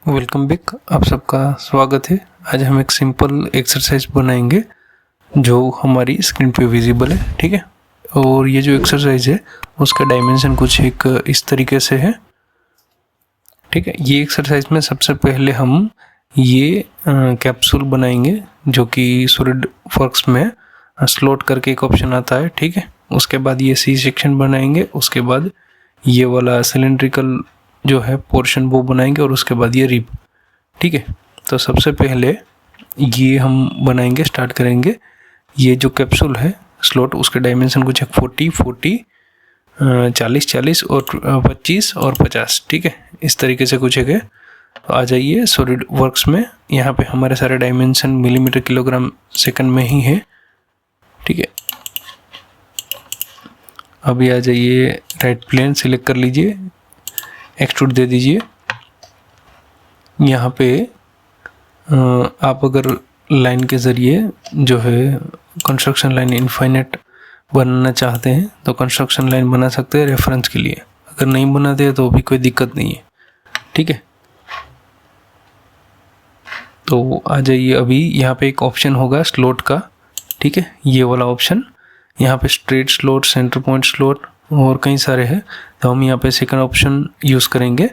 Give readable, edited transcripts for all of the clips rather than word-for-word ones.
Welcome back. आप सबका स्वागत है। आज हम एक सिंपल एक्सरसाइज बनाएंगे जो हमारी स्क्रीन पे विजिबल है, ठीक है। और ये जो एक्सरसाइज है उसका डायमेंशन कुछ एक इस तरीके से है, ठीक है। ये एक्सरसाइज में सबसे पहले हम ये कैप्सूल बनाएंगे जो कि सॉलिड वर्क्स में स्लॉट करके एक ऑप्शन आता है, ठीक है। उसके बाद ये सी सेक्शन बनाएंगे, उसके बाद ये वाला सिलेंड्रिकल जो है पोर्शन वो बनाएंगे और उसके बाद ये रिब, ठीक है। तो सबसे पहले ये हम बनाएंगे, स्टार्ट करेंगे। ये जो कैप्सूल है स्लॉट उसके डायमेंशन कुछ 40 40 40 40 और 25 और 50, ठीक है। इस तरीके से कुछ है। तो आ जाइए सॉलिड वर्क्स में। यहाँ पे हमारे सारे डायमेंशन मिलीमीटर किलोग्राम सेकंड में ही है, ठीक है। अभी आ जाइए राइट प्लेन सिलेक्ट कर लीजिए, एक्सट्रूड दे दीजिए। यहाँ पे आप अगर लाइन के ज़रिए जो है कंस्ट्रक्शन लाइन इनफाइनाइट बनाना चाहते हैं तो कंस्ट्रक्शन लाइन बना सकते हैं रेफरेंस के लिए। अगर नहीं बनाते तो भी कोई दिक्कत नहीं है, ठीक है। तो आ जाइए। अभी यहाँ पे एक ऑप्शन होगा स्लॉट का, ठीक है, ये वाला ऑप्शन। यहाँ पे straight slot, centre point slot और कई सारे हैं। तो हम यहाँ पे सेकंड ऑप्शन यूज़ करेंगे,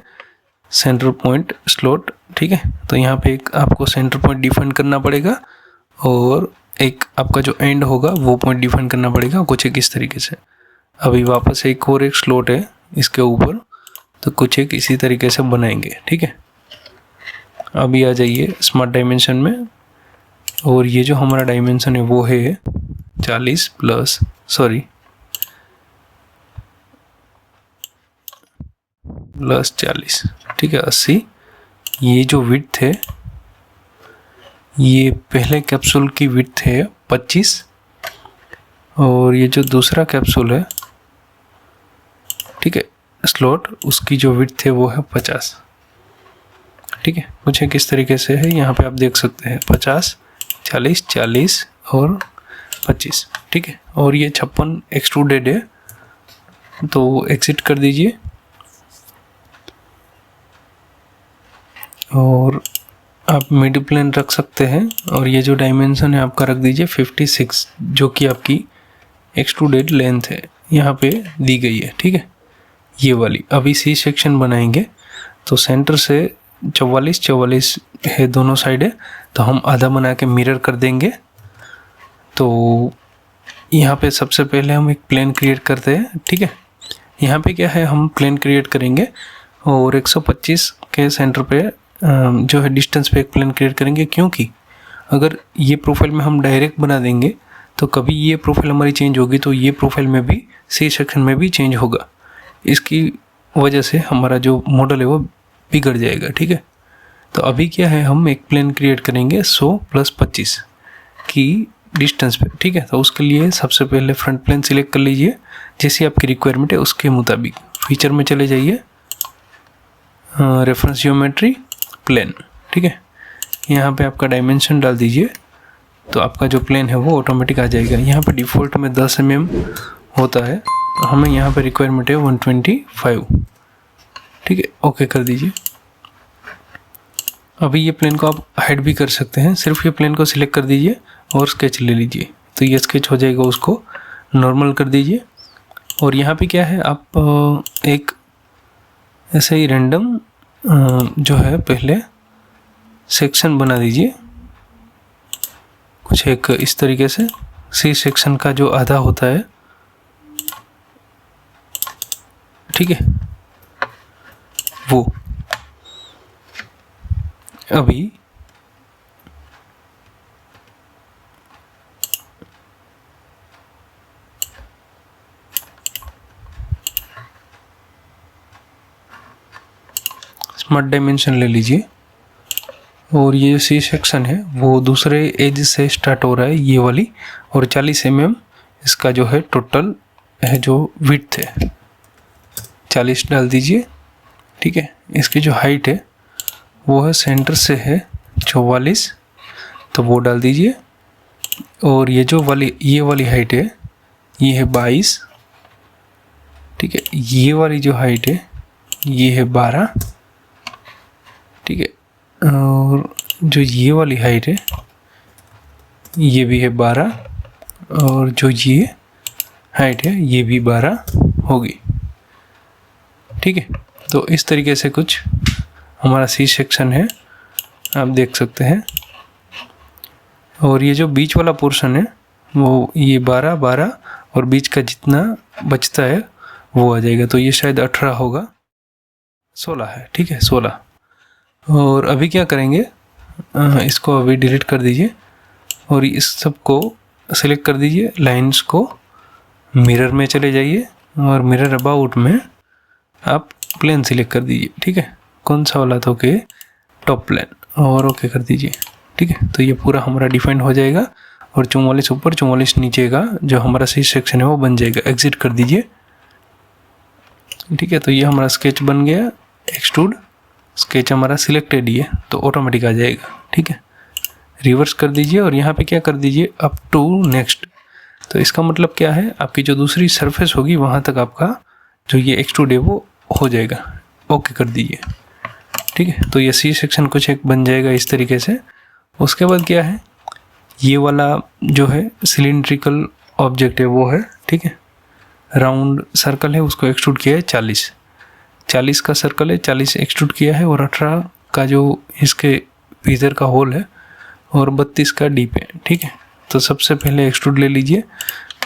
सेंटर पॉइंट स्लॉट, ठीक है। तो यहाँ पे एक आपको सेंटर पॉइंट डिफाइन करना पड़ेगा और एक आपका जो एंड होगा वो पॉइंट डिफाइन करना पड़ेगा, कुछ एक इस तरीके से। अभी वापस एक और एक स्लॉट है इसके ऊपर, तो कुछ एक इसी तरीके से बनाएंगे, ठीक है। अभी आ जाइए स्मार्ट डायमेंशन में। और ये जो हमारा डायमेंशन है वो है 40 प्लस प्लस 40, ठीक है, 80। ये जो विड्थ है, ये पहले कैप्सूल की विड्थ है 25 और ये जो दूसरा कैप्सूल है, ठीक है, स्लॉट, उसकी जो विड्थ है वो है 50, ठीक है। कुछ किस तरीके से है यहाँ पे आप देख सकते हैं 50 40 40 और 25, ठीक है। और ये 56 एक्सट्रूडेड है, तो एग्जिट कर दीजिए और आप मिड प्लेन रख सकते हैं। और ये जो डायमेंशन है आपका रख दीजिए 56, जो कि आपकी एक्सट्रूडेड लेंथ है यहाँ पे दी गई है, ठीक है, ये वाली। अभी सी सेक्शन बनाएंगे तो सेंटर से 44 44 है दोनों साइड है, तो हम आधा बना के मिरर कर देंगे। तो यहाँ पे सबसे पहले हम एक प्लेन क्रिएट करते हैं, ठीक है। यहाँ पे क्या है, हम प्लेन क्रिएट करेंगे और 125 के सेंटर पे जो है डिस्टेंस पे एक प्लेन क्रिएट करेंगे, क्योंकि अगर ये प्रोफाइल में हम डायरेक्ट बना देंगे तो कभी ये प्रोफाइल हमारी चेंज होगी तो ये प्रोफाइल में भी सी सेक्शन में भी चेंज होगा। इसकी वजह से हमारा जो मॉडल है वो बिगड़ जाएगा, ठीक है। तो अभी क्या है, हम एक प्लेन क्रिएट करेंगे 100 प्लस 25 की डिस्टेंस पे, ठीक है। तो उसके लिए सबसे पहले फ्रंट प्लेन सिलेक्ट कर लीजिए, जैसी आपकी रिक्वायरमेंट है उसके मुताबिक। फीचर में चले जाइए, रेफरेंस जियोमेट्री प्लेन, ठीक है। यहाँ पे आपका डायमेंशन डाल दीजिए, तो आपका जो प्लेन है वो ऑटोमेटिक आ जाएगा। यहाँ पे डिफ़ॉल्ट में 10 mm होता है, हमें यहाँ पे रिक्वायरमेंट है 125, ठीक है। ओके कर दीजिए। अभी ये प्लेन को आप हाइड भी कर सकते हैं, सिर्फ ये प्लेन को सिलेक्ट कर दीजिए और स्केच ले लीजिए, तो ये स्केच हो जाएगा। उसको नॉर्मल कर दीजिए। और यहाँ पे क्या है, आप एक ऐसे ही रैंडम जो है पहले सेक्शन बना दीजिए, कुछ एक इस तरीके से। सी सेक्शन का जो आधा होता है, ठीक है, वो। अभी स्मार्ट डायमेंशन ले लीजिए और ये सी सेक्शन है वो दूसरे एज से स्टार्ट हो रहा है, ये वाली, और 40 mm इसका जो है टोटल है, जो विड्थ है 40 डाल दीजिए, ठीक है। इसकी जो हाइट है वो है सेंटर से है 44, तो वो डाल दीजिए। और ये जो वाली हाइट है ये है 22, ठीक है। ये वाली जो हाइट है ये है 12, ठीक है। और जो ये वाली हाइट है ये भी है 12 और जो ये हाइट है ये भी 12 होगी। ठीक है, तो इस तरीके से कुछ हमारा सी सेक्शन है, आप देख सकते हैं। और ये जो बीच वाला पोर्शन है वो ये 12 12 और बीच का जितना बचता है वो आ जाएगा, तो ये शायद 18 होगा, 16 है। ठीक है, 16। और अभी क्या करेंगे, इसको अभी डिलीट कर दीजिए और इस सब को सिलेक्ट कर दीजिए। लाइंस को मिरर में चले जाइए और मिरर अबाउट में आप प्लेन सिलेक्ट कर दीजिए। ठीक है, कौन सा वाला, तो के टॉप प्लेन, और ओके कर दीजिए। ठीक है, तो ये पूरा हमारा डिफाइंड हो जाएगा और 44 ऊपर 44 नीचे का जो हमारा सी सेक्शन है वो बन जाएगा। एग्जिट कर दीजिए। ठीक है, तो ये हमारा स्केच बन गया। एक्सट्रूड स्केच हमारा सिलेक्टेड ही है तो ऑटोमेटिक आ जाएगा। ठीक है, रिवर्स कर दीजिए और यहाँ पे क्या कर दीजिए, अप टू नेक्स्ट। तो इसका मतलब क्या है, आपकी जो दूसरी सरफेस होगी वहाँ तक आपका जो ये एक्सट्रूड है वो हो जाएगा। ओके कर दीजिए। ठीक है, तो ये सी सेक्शन कुछ एक बन जाएगा इस तरीके से। उसके बाद क्या है, ये वाला जो है सिलिंड्रिकल ऑब्जेक्ट है वो है। ठीक है, राउंड सर्कल है, उसको एक्सट्रूड किया है 40 का सर्कल है, 40 एक्सट्रूड किया है और 18 का जो इसके भीतर का होल है और 32 का डीप है। ठीक है, तो सबसे पहले एक्सट्रूड ले लीजिए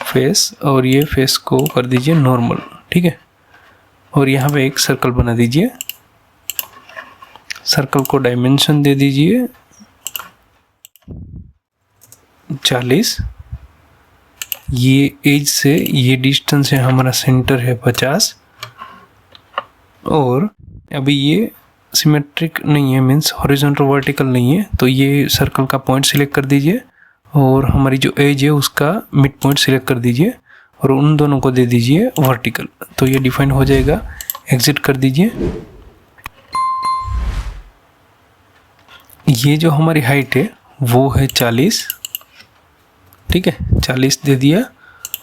फेस और ये फेस को कर दीजिए नॉर्मल। ठीक है, और यहाँ पे एक सर्कल बना दीजिए। सर्कल को डायमेंशन दे दीजिए 40। ये एज से ये डिस्टेंस है हमारा, सेंटर है 50। और अभी ये सिमेट्रिक नहीं है, मीन्स हॉरिजॉन्टल वर्टिकल नहीं है, तो ये सर्कल का पॉइंट सिलेक्ट कर दीजिए और हमारी जो एज है उसका मिड पॉइंट सिलेक्ट कर दीजिए और उन दोनों को दे दीजिए वर्टिकल, तो ये डिफाइन हो जाएगा। एग्जिट कर दीजिए। ये जो हमारी हाइट है वो है 40। ठीक है, 40 दे दिया,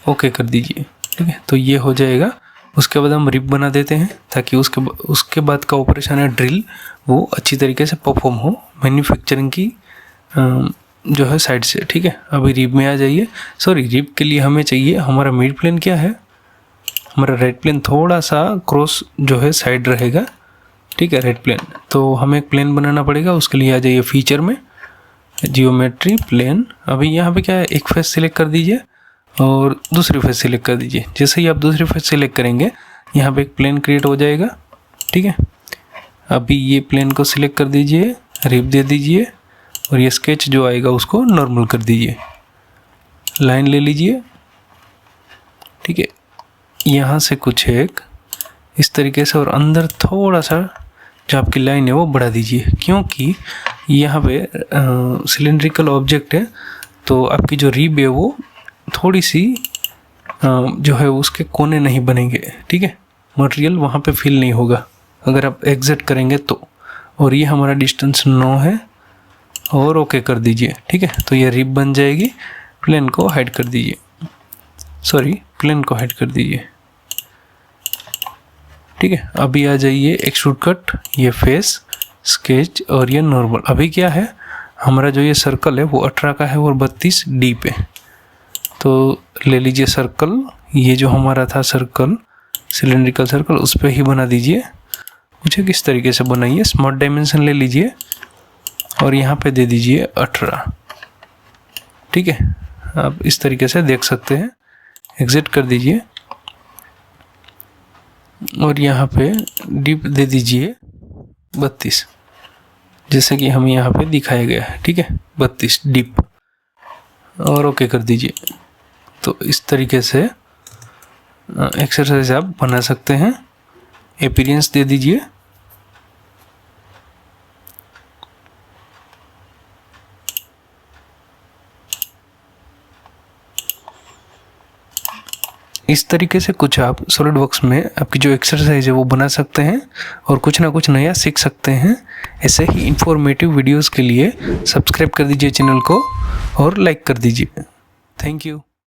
ओके कर दीजिए। ठीक है, तो ये हो जाएगा। उसके बाद हम रिप बना देते हैं ताकि उसके बाद का ऑपरेशन है ड्रिल वो अच्छी तरीके से परफॉर्म हो मैन्युफैक्चरिंग की जो है साइड से। ठीक है, अभी रिप में आ जाइए। सॉरी, रिप के लिए हमें चाहिए, हमारा मिड प्लेन क्या है, हमारा रेड प्लेन थोड़ा सा क्रॉस जो है साइड रहेगा। ठीक है, रेड प्लेन, तो हमें एक प्लेन बनाना पड़ेगा। उसके लिए आ जाइए फीचर में, जियोमेट्री प्लेन। अभी यहाँ पे क्या है, एक फेस सिलेक्ट कर दीजिए और दूसरी फेस सिलेक्ट कर दीजिए। जैसे ही आप दूसरी फेस सिलेक्ट करेंगे यहाँ पे एक प्लेन क्रिएट हो जाएगा। ठीक है, अभी ये प्लेन को सिलेक्ट कर दीजिए, रिप दे दीजिए और ये स्केच जो आएगा उसको नॉर्मल कर दीजिए। लाइन ले लीजिए। ठीक है, यहाँ से कुछ एक इस तरीके से और अंदर थोड़ा सा जो आपकी लाइन है वो बढ़ा दीजिए, क्योंकि यहाँ पे सिलिंड्रिकल ऑब्जेक्ट है तो आपकी जो रिब है वो थोड़ी सी जो है उसके कोने नहीं बनेंगे। ठीक है, मटेरियल वहाँ पे फिल नहीं होगा अगर आप एग्जिट करेंगे तो। और ये हमारा डिस्टेंस 9 है और ओके कर दीजिए। ठीक है, तो ये रिब बन जाएगी। प्लेन को हाइड कर दीजिए, सॉरी प्लेन को हाइड कर दीजिए। ठीक है, अभी आ जाइए एक्सट्रूड कट, ये फेस, स्केच और ये नॉर्मल। अभी क्या है, हमारा जो ये सर्कल है वो 18 का है और 32 डीप है। तो ले लीजिए सर्कल, ये जो हमारा था सर्कल, सिलिंड्रिकल सर्कल, उस पर ही बना दीजिए। मुझे किस तरीके से बनाइए, स्मार्ट डायमेंशन ले लीजिए और यहाँ पे दे दीजिए 18। ठीक है, आप इस तरीके से देख सकते हैं। एग्जिट कर दीजिए और यहाँ पे डीप दे दीजिए 32, जैसे कि हमें यहाँ पे दिखाया गया है। ठीक है, 32 डीप और ओके कर दीजिए। तो इस तरीके से एक्सरसाइज आप बना सकते हैं। अपीयरेंस दे दीजिए। इस तरीके से कुछ आप सॉलिडवर्क्स में आपकी जो एक्सरसाइज है वो बना सकते हैं और कुछ ना कुछ नया सीख सकते हैं। ऐसे ही इंफॉर्मेटिव वीडियोस के लिए सब्सक्राइब कर दीजिए चैनल को और लाइक कर दीजिए। Thank you.